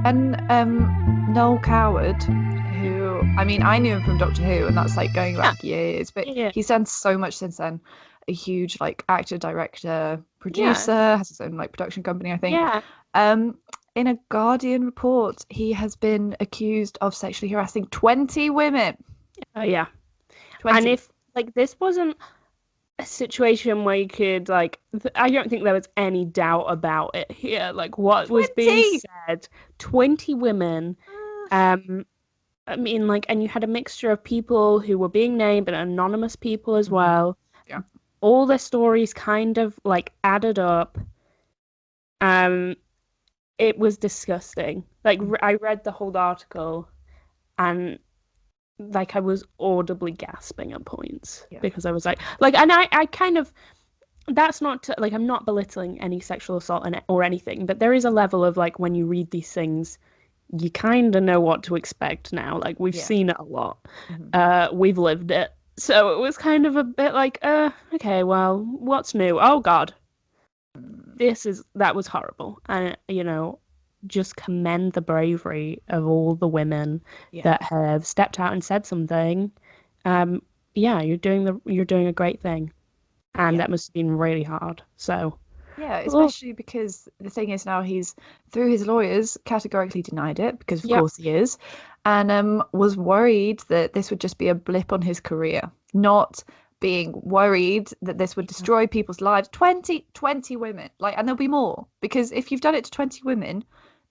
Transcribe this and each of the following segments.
And Noel Coward, who, I mean, I knew him from Doctor Who, and that's like going back years, but Yeah. he's done so much since then. A huge like actor, director, Yeah. producer, has his own like production company, I think. Yeah. In a Guardian report, he has been accused of sexually harassing 20 women. Yeah. And 20. if like this wasn't a situation where you could like I don't think there was any doubt about it here. Like what was being 20! said, 20 women. Um I mean like and you had a mixture of people who were being named and anonymous people as well. Yeah. All their stories kind of like added up. Um it was disgusting. Like I read the whole article and like I was audibly gasping at points Yeah. because I was like and I kind of that's not to, like I'm not belittling any sexual assault or anything, but there is a level of like when you read these things, you kind of know what to expect now. Like we've Yeah. seen it a lot, Mhm. we've lived it, so it was kind of a bit like, okay, well, what's new? Oh God, that was horrible, and just commend the bravery of all the women Yeah. that have stepped out and said something. Um, yeah, you're doing a great thing, and Yeah. that must have been really hard. So. Yeah, Oh, especially because the thing is now he's, through his lawyers, categorically denied it, because of yep. course he is, and was worried that this would just be a blip on his career, not being worried that this would destroy people's lives. 20 women, like, and there'll be more, because if you've done it to 20 women,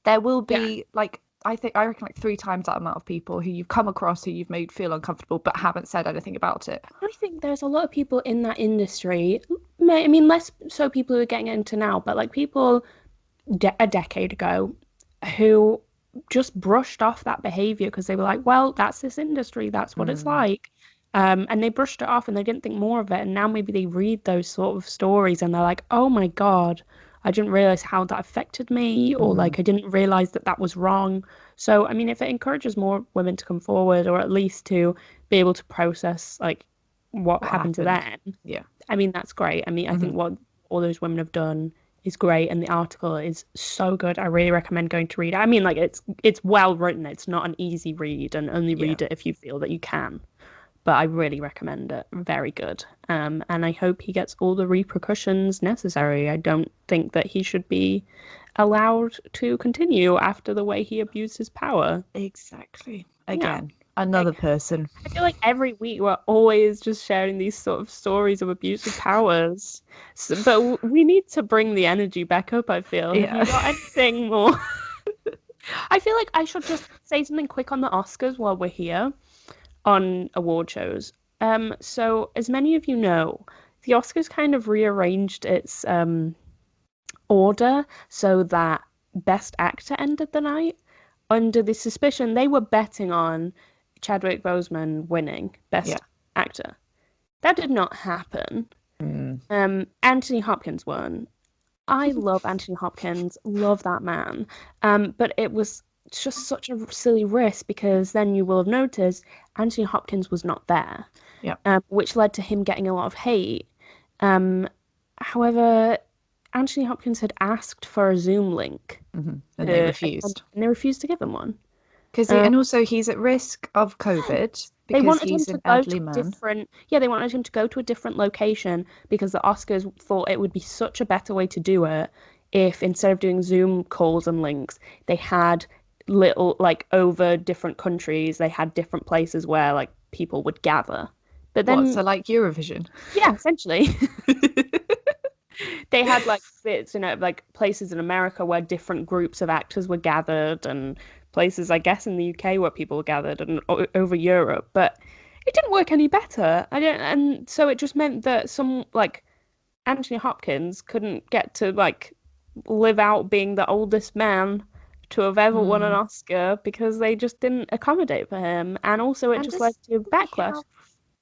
there will Yeah. be like, I reckon like 3 times that amount of people who you've come across who you've made feel uncomfortable but haven't said anything about it. I think there's a lot of people in that industry. I mean, less so people who are getting into now, but like people a decade ago who just brushed off that behavior because they were like, well, that's this industry, that's what it's Mm, like. And they brushed it off and they didn't think more of it. And now maybe they read those sort of stories and they're like, oh my God, I didn't realize how that affected me, or mhm, like I didn't realize that that was wrong. So, I mean, if it encourages more women to come forward or at least to be able to process like what what happened to happened? them, Yeah. I mean, that's great. I mean, I think Mhm. what all those women have done is great, and the article is so good. I really recommend going to read it. I mean, like it's well written. It's not an easy read, and only Yeah. read it if you feel that you can. But I really recommend it. Very good. And I hope he gets all the repercussions necessary. I don't think that he should be allowed to continue after the way he abused his power. Exactly. Yeah. Again, another person. I feel like every week we're always just sharing these sort of stories of abuse of powers. But we need to bring the energy back up, I feel. Have Yeah. you got anything more? I feel like I should just say something quick on the Oscars while we're here on award shows. So as many of you know, the Oscars kind of rearranged its order so that Best Actor ended the night under the suspicion they were betting on Chadwick Boseman winning Yeah. Best Actor. That did not happen. Mm. Anthony Hopkins won. I love Anthony Hopkins, love that man. But it was just such a silly risk because then you will have noticed Anthony Hopkins was not there, Yeah. which led to him getting a lot of hate. Um, However, Anthony Hopkins had asked for a Zoom link And they to attend, refused. and they refused to give him one. Because Um, and also he's at risk of COVID They because wanted him he's to an go to elderly a man. different, yeah, they wanted him to go to a different location because the Oscars thought it would be such a better way to do it if instead of doing Zoom calls and links, they had little, like over different countries, they had different places where like people would gather. But What? then, So like Eurovision. yeah, essentially, they had like bits, like places in America where different groups of actors were gathered and places, I guess, in the UK where people were gathered and over Europe. But it didn't work any better. I don't, and so it just meant that some like Anthony Hopkins couldn't get to like live out being the oldest man to have ever won an Mm. Oscar because they just didn't accommodate for him. And also it And just led to doesn't he backlash. have,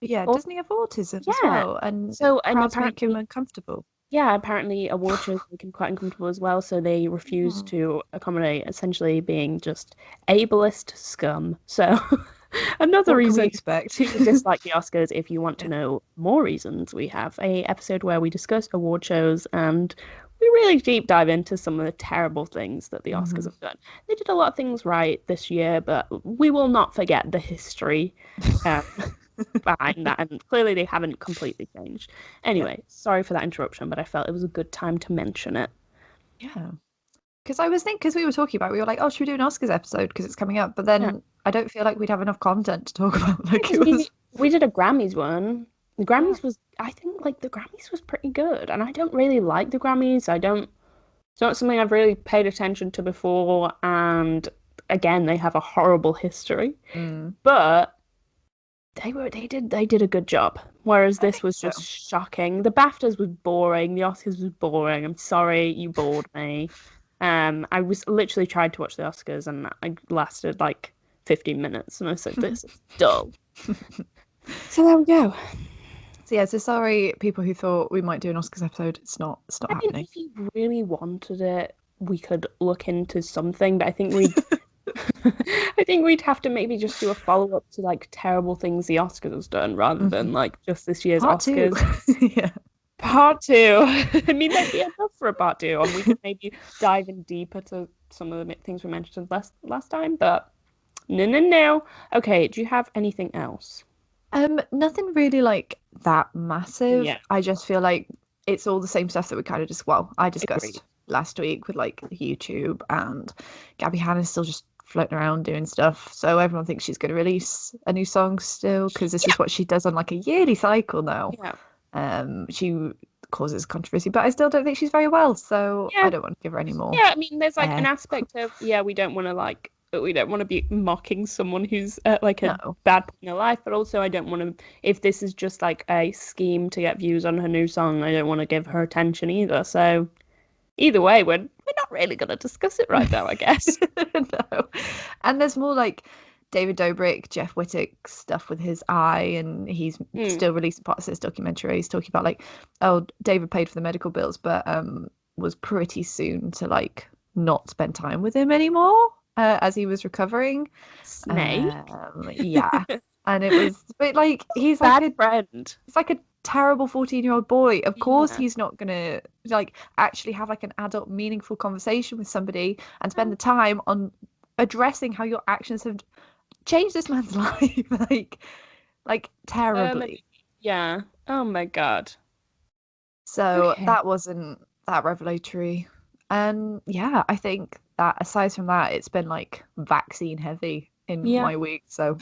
yeah, Or, doesn't he have autism as yeah. well? And So, and crowds make him apparently uncomfortable. yeah, apparently award shows make him quite uncomfortable as well, so they refuse Mm. to accommodate essentially being just ableist scum. So another What can we reason expect? to dislike the Oscars if you want to Yeah. know more reasons. We have a episode where we discuss award shows and we really deep dive into some of the terrible things that the Oscars Mhm. have done. They did a lot of things right this year, but we will not forget the history um, behind that. And clearly, they haven't completely changed. Yeah. Anyway, sorry for that interruption, but I felt it was a good time to mention it. Yeah. Because I was thinking, because we were talking about, we were like, oh, should we do an Oscars episode because it's coming up? But Yeah, then I don't feel like we'd have enough content to talk about. Like because it was, we did a Grammys one. The yeah. Grammys was, I think, like the Grammys was pretty good, and I don't really like the Grammys. I don't. It's not something I've really paid attention to before, and again, they have a horrible history. Mm, But they did a good job. Whereas I this think was so. just shocking. The BAFTAs was boring. The Oscars was boring. I'm sorry, you bored me. I was literally trying to watch the Oscars, and I lasted like 15 minutes, and I said, "This is dull." So there we go. So yeah, so sorry, people who thought we might do an Oscars episode. It's not I mean, happening. if you really wanted it, we could look into something, but I think we'd I think we'd have to maybe just do a follow-up to like terrible things the Oscars has done rather than Mhm. like just this year's Part two. Oscars. Yeah. Part two. I mean, there'd be enough for a part two, and we could maybe dive in deeper to some of the things we mentioned last time, but no, no, no. Okay, do you have anything else? Nothing really like that massive. Yeah, I just feel like it's all the same stuff that we kind of just, well, I agreed. discussed last week with like YouTube, and Gabby Hanna's still just floating around doing stuff. So everyone thinks she's going to release a new song still because this Yeah, is what she does on like a yearly cycle now. yeah, She causes controversy, but I still don't think she's very well, so I yeah. don't want to give her any more Yeah, I mean, there's like an air. aspect of yeah, we don't want to be mocking someone who's like a No. bad point in their life, but also I don't want to. If this is just like a scheme to get views on her new song, I don't want to give her attention either. So either way, we're not really gonna discuss it right now, I guess. No. And there's more like David Dobrik, Jeff Wittick stuff with his eye, and he's Hmm. still releasing parts of this documentary. He's talking about like, oh, David paid for the medical bills, but was pretty soon to like not spend time with him anymore as he was recovering. Snake, Yeah. And it was but like bad friend. he's like a terrible 14-year-old boy. Of course Yeah. he's not gonna like actually have like an adult meaningful conversation with somebody and spend the time on addressing how your actions have changed this man's life like Um. terribly. Yeah. Oh my God. So Okay. that wasn't that revelatory. And yeah, I think that aside from that, it's been like vaccine heavy in Yeah. my week. So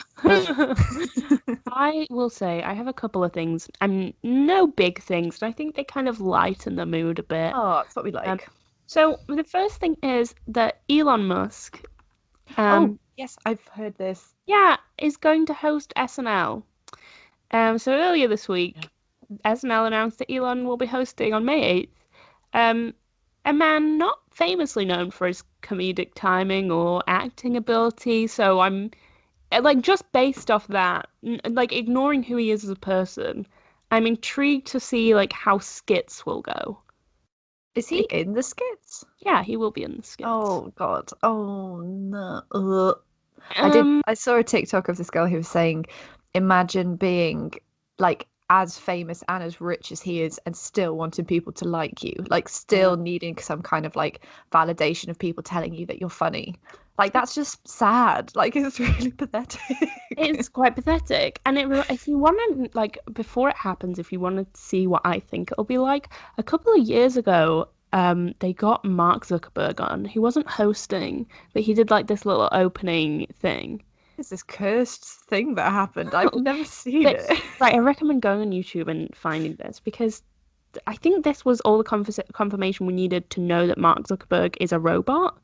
I will say I have a couple of things. No big things, but I think they kind of lighten the mood a bit. oh, it's what we Um, like. so the first thing is that Elon Musk, Oh, um, yes, I've heard this. yeah, is going to host SNL. So earlier this Yeah. week, SNL announced that Elon will be hosting on May 8th. Um, a man not famously known for his comedic timing or acting ability, so I'm like just based off that, like ignoring who he is as a person, I'm intrigued to see like how skits will go. Is he Bec- in the skits? yeah, he will be in the skits. Oh God. Oh no. Ugh. Um, I saw a TikTok of this girl who was saying, imagine being like as famous and as rich as he is and still wanting people to like you. Like yeah, still needing some kind of like validation of people telling you that you're funny. Like that's just sad. Like it's really pathetic. it's quite pathetic. And if you want to like before it happens, if you want to see what I think it'll be like, a couple of years ago, they got Mark Zuckerberg on. He wasn't hosting, but he did like this little opening thing. It's this cursed thing that happened. I've never seen But it. right, I recommend going on YouTube and finding this because I think this was all the confirmation we needed to know that Mark Zuckerberg is a robot,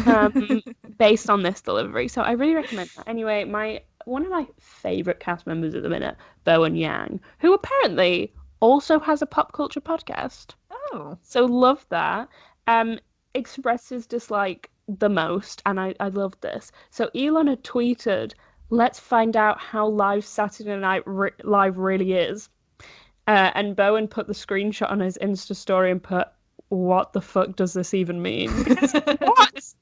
um, based on this delivery. So I really recommend that. Anyway, my one of my favorite cast members at the minute, Bowen Yang, who apparently also has a pop culture podcast. Oh. So love that. Expresses dislike the most, and I love this. So Elon had tweeted, "Let's find out how live Saturday Night Live really is." And Bowen put the screenshot on his Insta story and put, "What the fuck does this even mean?" Because what?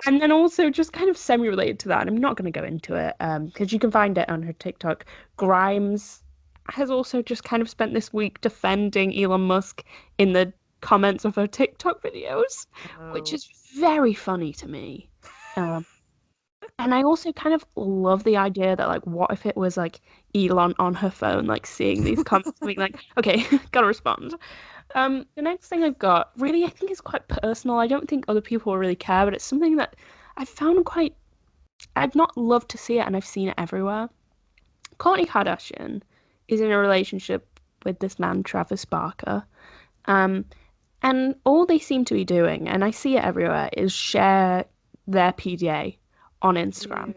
And then also just kind of semi-related to that, and I'm not going to go into it, because you can find it on her TikTok. Grimes has also just kind of spent this week defending Elon Musk in the comments of her TikTok videos, which is very funny to me. And I also kind of love the idea that, like, what if it was like Elon on her phone, like seeing these comments, being like, okay, gotta respond. The next thing I've got, really, I think is quite personal. I don't think other people will really care, but it's something that I found quite. I'd not love to see it, and I've seen it everywhere. Kourtney Kardashian is in a relationship with this man, Travis Barker. And all they seem to be doing, and I see it everywhere, is share their PDA on Instagram.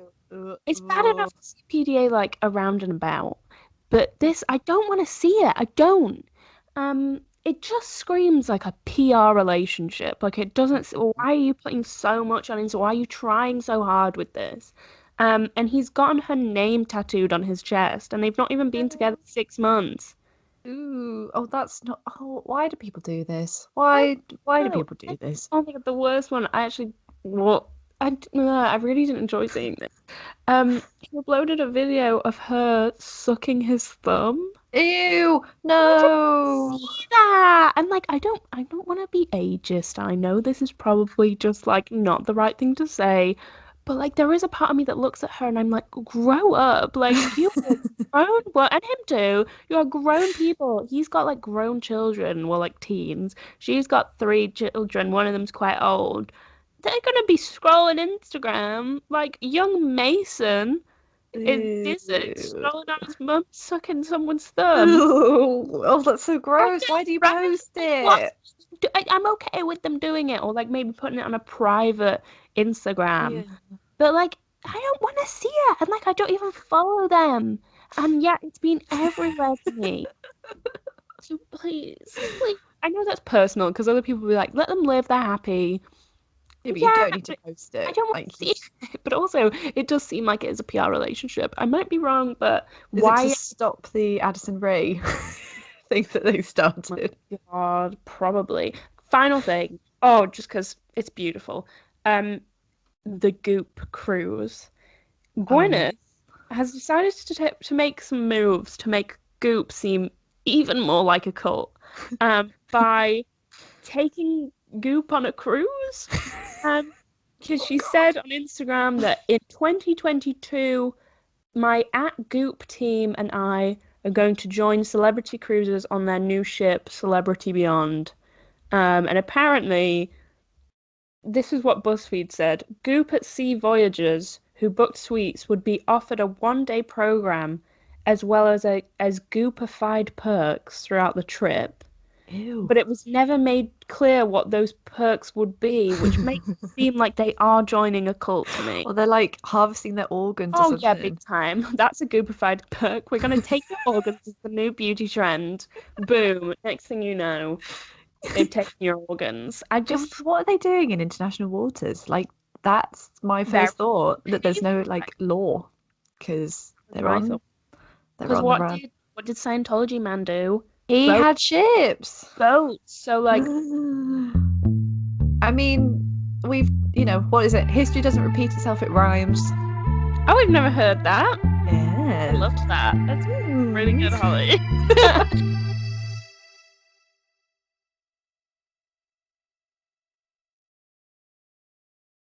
It's bad enough to see PDA like around and about, but this, I don't want to see it. I don't. It just screams like a PR relationship. Like, it doesn't. Why are you putting so much on Insta? Why are you trying so hard with this? And he's gotten her name tattooed on his chest, and they've not even been together 6 months. Ooh, oh, that's not. Oh, why do people do this? Why do people do this? I think the worst one. I really didn't enjoy seeing this. He uploaded a video of her sucking his thumb. Ew, no. See that? And like, I don't want to be ageist. I know this is probably just like not the right thing to say, but like, there is a part of me that looks at her and I'm like, grow up. Like, you are grown, well, and him too. You are grown people. He's got like grown children, well, like teens. She's got 3 children. One of them's quite old. They're gonna be scrolling Instagram like young Mason in desert scrolling on his mum sucking someone's thumb. Oh, that's so gross. Why do you post it? I'm okay with them doing it, or like maybe putting it on a private Instagram. Yeah. But like, I don't want to see it, and like, I don't even follow them, and yet it's been everywhere to me. So please, I know that's personal because other people will be like, let them live, they're happy. Yeah, but you don't need to post it. I don't want to see it, but also it does seem like it is a PR relationship. I might be wrong, but why? Is it to stop the Addison Rae thing that they started? Oh my God, probably. Final thing. Oh, just because it's beautiful. The Goop Cruise. Gwyneth has decided to make some moves to make Goop seem even more like a cult by taking Goop on a cruise. Because she said on Instagram that in 2022, my @Goop team and I are going to join celebrity cruises on their new ship, Celebrity Beyond. And apparently, this is what BuzzFeed said. Goop at Sea voyagers who booked suites would be offered a 1-day program as well as Goopified perks throughout the trip. Ew. But it was never made clear what those perks would be, which makes it seem like they are joining a cult to me. Or they're like harvesting their organs or something. Yeah, big time. That's a Goopified perk. We're going to take your organs as the new beauty trend. Boom. Next thing you know, they've taken your organs. What are they doing in international waters? Like, that's my first thought, that there's no like law because they're on the run. What did Scientology man do? He had ships. Boats. So like, I mean, we've, what is it? History doesn't repeat itself, it rhymes. Oh, I've never heard that. Yeah. I loved that. That's really good, Holly.